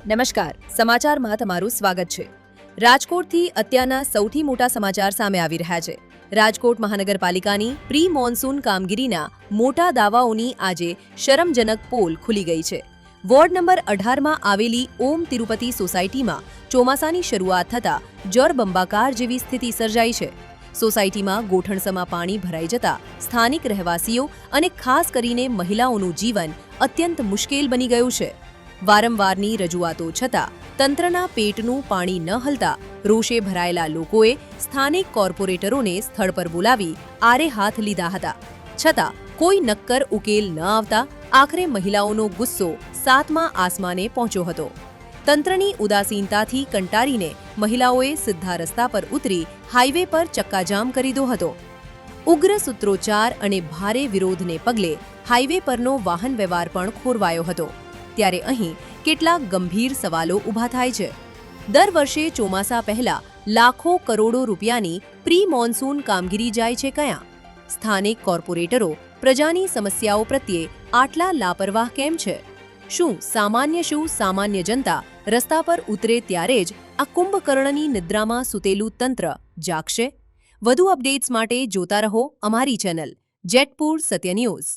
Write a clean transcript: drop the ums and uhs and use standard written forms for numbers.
નમસ્કાર, સમાચારમાં તમારું સ્વાગત છે। રાજકોટથી અત્યારના સૌથી મોટા સમાચાર સામે આવી રહ્યા છે। રાજકોટ મહાનગરપાલિકાની પ્રી મોન્સૂન કામગીરીના મોટા દાવાઓની આજે શરમજનક પોલ ખુલી ગઈ છે। વોર્ડ નંબર 18માં આવેલી ઓમ તિરુપતિ સોસાયટીમાં ચોમાસાની શરૂઆત થતાં જળબંબાકાર જેવી સ્થિતિ સર્જાઈ છે। સોસાયટીમાં ગોઠણસમાં પાણી ભરાઈ જતા સ્થાનિક રહેવાસીઓ અને ખાસ કરીને મહિલાઓનું જીવન અત્યંત મુશ્કેલ બની ગયું છે। વારંવારની રજૂઆતો છતાં તંત્રના પેટનું પાણી ન હલતા રોષે ભરાયેલા લોકોએ સ્થાનિક કોર્પોરેટરોને સ્થળ પર બોલાવી આરે હાથ લીધા હતા, છતાં કોઈ નક્કર ઉકેલ ન આવતા આખરે મહિલાઓનો ગુસ્સો 7મા આસમાને પહોંચ્યો હતો। તંત્રની ઉદાસીનતાથી કંટાળીને મહિલાઓએ સીધા રસ્તા પર ઉતરી હાઈવે પર ચક્કાજામ કરી દીધો હતો। ઉગ્ર સૂત્રોચ્ચાર અને ભારે વિરોધને પગલે હાઈવે પરનો વાહન વ્યવહાર પણ ખોરવાયો હતો। ત્યારે અહીં કેટલાક ગંભીર સવાલો ઊભા થાય છે। દર વર્ષે ચોમાસા પહેલા લાખો કરોડો રૂપિયાની પ્રી મોન્સૂન કામગીરી જાય છે ક્યાં? સ્થાનિક કોર્પોરેટરો પ્રજાની સમસ્યાઓ પ્રત્યે આટલા લાપરવાહ કેમ છે? શું સામાન્ય જનતા રસ્તા પર ઉતરે ત્યારે જ આ કુંભકર્ણની નિદ્રામાં સૂતેલું તંત્ર જાગશે? વધુ અપડેટ્સ માટે જોતા રહો અમારી ચેનલ જેટપુર સત્ય ન્યૂઝ।